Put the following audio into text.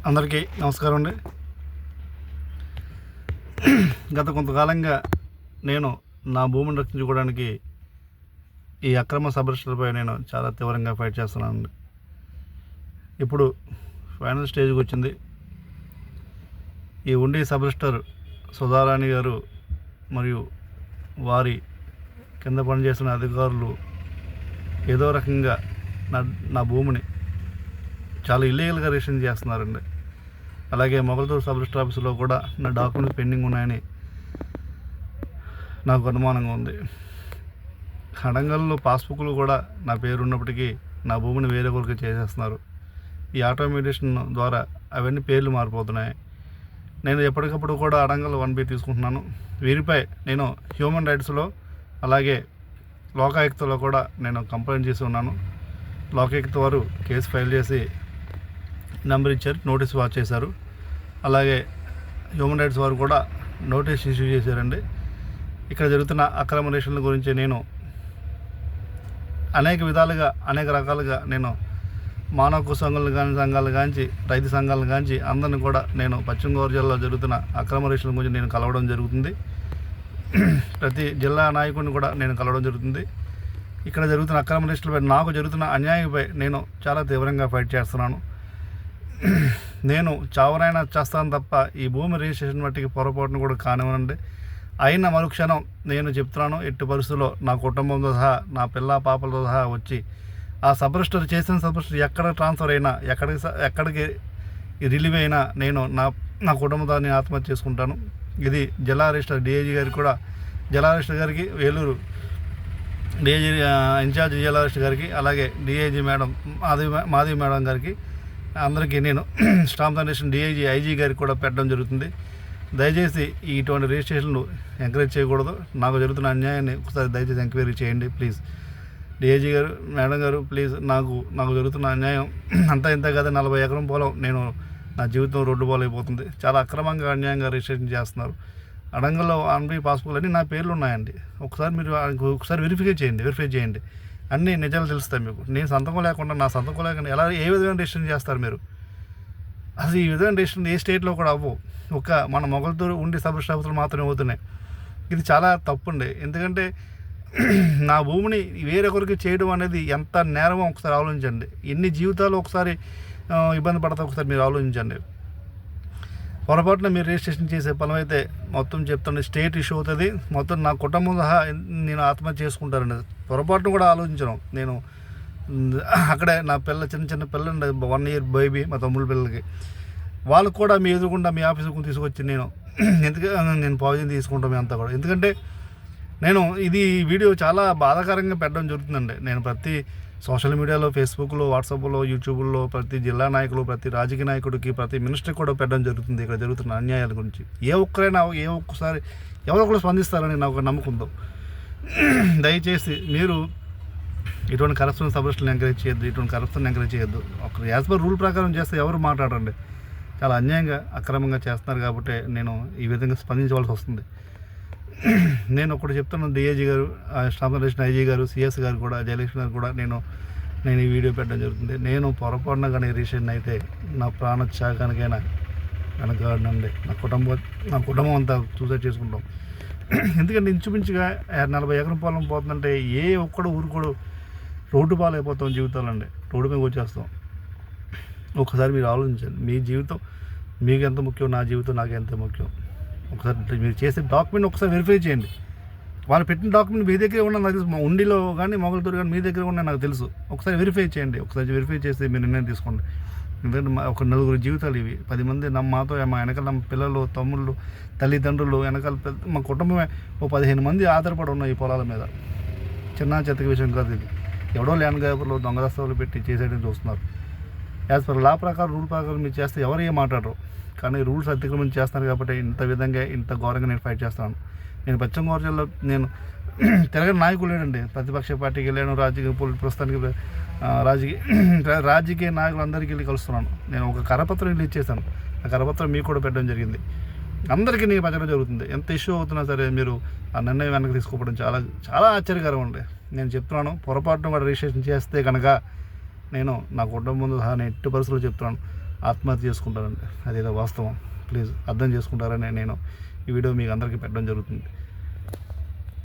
అందరికీ నమస్కారం అండి. గత కొంతకాలంగా నేను నా భూమిని రక్షించుకోవడానికి ఈ అక్రమ సబరిస్టులపై నేను చాలా తీవ్రంగా ఫైట్ చేస్తున్నానండి. ఇప్పుడు ఫైనల్ స్టేజ్కి వచ్చింది. ఈ ఉండి సబరిస్టర్ సుధారాణి గారు మరియు వారి కింద పనిచేసిన అధికారులు ఏదో రకంగా నా భూమిని చాలా ఇల్లీగల్గా రిజిస్ట్రేషన్ చేస్తున్నారండి. అలాగే మొగల్తూరు సబ్ రిజిస్టర్ ఆఫీసులో కూడా నా డాక్యుమెంట్స్ పెండింగ్ ఉన్నాయని నాకు అనుమానంగా ఉంది. అడంగల్లో పాస్బుక్లు కూడా నా పేరు ఉన్నప్పటికీ నా భూమిని వేరే కొరకు చేసేస్తున్నారు. ఈ ఆటోమేటేషన్ ద్వారా అవన్నీ పేర్లు మారిపోతున్నాయి. నేను ఎప్పటికప్పుడు కూడా అడంగల్ 1B తీసుకుంటున్నాను. వీరిపై నేను హ్యూమన్ రైట్స్లో అలాగే లోకాయుక్తలో కూడా నేను కంప్లైంట్ చేసి ఉన్నాను. లోకాయుక్త వారు కేసు ఫైల్ చేసి నెంబర్ ఇచ్చారు, నోటీస్ వాచ్ చేశారు. అలాగే హ్యూమన్ రైట్స్ వారు కూడా నోటీస్ ఇష్యూ చేశారండి. ఇక్కడ జరుగుతున్న అక్రమ రేషన్ల గురించి నేను అనేక విధాలుగా అనేక రకాలుగా నేను మానవ హక్కు సంఘాలు కాంచి రైతు సంఘాలను కాంచి అందరిని కూడా నేను పశ్చిమ గోదావరి జిల్లాలో జరుగుతున్న అక్రమ రేషన్ల గురించి నేను కలవడం జరుగుతుంది. ప్రతి జిల్లా నాయకుడిని కూడా నేను కలవడం జరుగుతుంది. ఇక్కడ జరుగుతున్న అక్రమ రేషన్లపై నాకు జరుగుతున్న అన్యాయంపై నేను చాలా తీవ్రంగా ఫైట్ చేస్తున్నాను. నేను చావరైనా చేస్తాను తప్ప ఈ భూమి రిజిస్ట్రేషన్ మట్టికి పొరపాటును కూడా కానివ్వనండి. అయిన మరుక్షణం నేను చెప్తున్నాను, ఎట్టి పరిస్థితుల్లో నా కుటుంబంతో సహా నా పిల్ల పాపలతో సహా వచ్చి ఆ సబరిస్టర్ చేసిన సబరిస్టర్ ఎక్కడ ట్రాన్స్ఫర్ అయినా ఎక్కడికి రిలీవ్ అయినా నేను నా కుటుంబంతో నేను ఆత్మహత్య చేసుకుంటాను. ఇది జిల్లా రిజిస్టర్ డిఐజీ గారికి కూడా, జిల్లా రిజిస్టర్ గారికి, వేలూరు డిఐజీ ఇన్ఛార్జ్ జిల్లా రిజిస్టర్ గారికి, అలాగే డిఐజీ మేడం మాధవి మేడం గారికి అందరికీ నేను స్టాంప్ జనరేషన్ డిఐజీ ఐజీ గారికి కూడా పెట్టడం జరుగుతుంది. దయచేసి ఇటువంటి రిజిస్ట్రేషన్లు ఎంకరేజ్ చేయకూడదు. నాకు జరుగుతున్న అన్యాయాన్ని ఒకసారి దయచేసి ఎంక్వైరీ చేయండి ప్లీజ్. డిఐజీ గారు, మేడం గారు ప్లీజ్, నాకు జరుగుతున్న అన్యాయం అంతా ఇంత కదా. 40 ఎకరం పొలం నా జీవితం రోడ్డు పాలైపోతుంది. చాలా అక్రమంగా అన్యాయంగా రిజిస్ట్రేషన్ చేస్తున్నారు. అడంగల్లో 1B పాస్బుక్లు అన్నీ నా పేర్లు ఉన్నాయండి. ఒకసారి వెరిఫై చేయండి. అన్నీ నిజాలు తెలుస్తాయి మీకు. నేను సంతకం లేకుండా నా సంతకం లేకుండా ఏ విధమైన రిజిస్ట్రేషన్ చేస్తారు మీరు? అసలు ఈ విధమైన రిజిస్ట్రేషన్ ఏ స్టేట్లో కూడా అవ్వవు. మన మొగల్తూరు ఉండి సబ్ రిజిస్టర్ ఆఫీసులు మాత్రమే అవుతున్నాయి. ఇది చాలా తప్పుండి. ఎందుకంటే నా భూమిని వేరొకరికి చేయడం అనేది ఎంత నేరమో ఒకసారి ఆలోచించండి. ఎన్ని జీవితాలు ఒకసారి ఇబ్బంది పడతా ఒకసారి మీరు ఆలోచించండి. పొరపాటున మీరు రిజిస్ట్రేషన్ చేసే పని అయితే మొత్తం చెప్తాను, స్టేట్ ఇష్యూ అవుతుంది. మొత్తం నా కుటుంబం సహా నేను ఆత్మహత్య చేసుకుంటానండి. పొరపాటును కూడా ఆలోచించను. నేను అక్కడే నా చిన్న పిల్లలు 1 year బేబీ, మా తమ్ముళ్ళ పిల్లలకి, వాళ్ళకు కూడా మీ ఎదురుకుండా మీ ఆఫీసుకు తీసుకొచ్చి నేను పాయిజన్ తీసుకుంటాం అంతా కూడా. ఎందుకంటే నేను ఇది వీడియో చాలా బాధాకరంగా పెట్టడం జరుగుతుందండి. నేను ప్రతి సోషల్ మీడియాలో, ఫేస్బుక్లో, వాట్సాప్లో, యూట్యూబ్లో ప్రతి జిల్లా నాయకులు, ప్రతి రాజకీయ నాయకుడికి, ప్రతి మినిస్టర్కి కూడా పెట్టడం జరుగుతుంది ఇక్కడ జరుగుతున్న అన్యాయాల గురించి. ఒక్కసారి ఎవరో ఒకరు స్పందిస్తారని నాకు ఒక నమ్మకంతో దయచేసి మీరు ఇటువంటి కరప్షన్ సబరిస్టులను ఎంకరేజ్ చేయొద్దు. ఒక యాజ్ పర్ రూల్ ప్రకారం చేస్తే ఎవరు మాట్లాడండి. చాలా అన్యాయంగా అక్రమంగా చేస్తున్నారు కాబట్టి నేను ఈ విధంగా స్పందించవలసి వస్తుంది. నేను ఒకటి చెప్తాను, డిఐజీ గారు, స్టాంప్ జనరేషన్ ఐజీ గారు, సిఎస్ గారు కూడా, జయలక్ష్మి గారు కూడా నేను ఈ వీడియో పెట్టడం జరుగుతుంది. నేను పొరపాటున కానీ రిజిస్ట్రేషన్ అయితే నా ప్రాణత్యాగానికైనా వెనకాడనండి. నా కుటుంబం అంతా సూసైడ్ చేసుకుంటాం. ఎందుకంటే ఇంచుమించుగా 40 ఎకరం పొలం పోతుందంటే ఏ ఒక్కడు ఊరుకోడు రోడ్డు పాలైపోతాం జీవితాలండి. రోడ్డు మీద వచ్చేస్తాం. ఒకసారి మీరు ఆలోచించండి. మీ జీవితం మీకు ఎంత ముఖ్యం, నా జీవితం నాకు ఎంత ముఖ్యం. ఒకసారి మీరు చేసే డాక్యుమెంట్ ఒకసారి వెరిఫై చేయండి. వాళ్ళు పెట్టిన డాక్యుమెంట్ మీ దగ్గర ఉన్న నాకు తెలుసు, ఉండిలో కానీ మొగల్తూరు కానీ మీ దగ్గర ఉన్న నాకు తెలుసు. ఒకసారి వెరిఫై చేయండి. ఒకసారి వెరిఫై చేసి మీరు నిర్ణయం తీసుకోండి. ఎందుకంటే ఒక 9 జీవితాలు ఇవి. 10 మంది మాతో మా వెనకాల పిల్లలు, తమ్ముళ్ళు, తల్లిదండ్రులు, వెనకాల మా కుటుంబమే 15 మంది ఆధారపడి ఉన్నాయి ఈ పొలాల మీద. చిన్న చెత్తక విషయం కాదు ఇది. ఎవడో ల్యాండ్ గ్రాబర్లు దొంగదస్తాలు పెట్టి చేసేయడం చూస్తున్నారు. యాజ్ పర్ లా ప్రకారం, రూల్ ప్రకారం మీరు చేస్తే ఎవరు ఏం మాట్లాడరు. కానీ రూల్స్ అతిక్రమణ చేస్తున్నారు కాబట్టి ఇంత ఘోరంగా నేను ఫైట్ చేస్తాను. నేను పశ్చిమ గోదావరి జిల్లాలో నేను తిరగని నాయకులు లేడండి. ప్రతిపక్ష పార్టీకి వెళ్ళాను, ప్రస్తుతానికి రాజకీయ నాయకులు అందరికీ వెళ్ళి కలుస్తున్నాను. నేను ఒక కరపత్రం వెళ్ళి ఇచ్చేసాను. ఆ కరపత్రం మీకు కూడా పెట్టడం జరిగింది. అందరికీ నీకు పంచడం జరుగుతుంది. ఎంత ఇష్యూ అవుతున్నా సరే మీరు ఆ నిర్ణయం వెనక్కి తీసుకోవడం చాలా చాలా ఆశ్చర్యకరం అండి. నేను చెప్తున్నాను, పొరపాటును కూడా రిజిస్ట్రేషన్ చేస్తే కనుక నేను నా కుటుంబం సహా నేను ఎట్టి పరిస్థితుల్లో చెప్తున్నాను, ఆత్మహత్య చేసుకుంటారండి. అదేదో వాస్తవం. ప్లీజ్ అర్థం చేసుకుంటారని నేను ఈ వీడియో మీకు అందరికీ పెట్టడం జరుగుతుంది.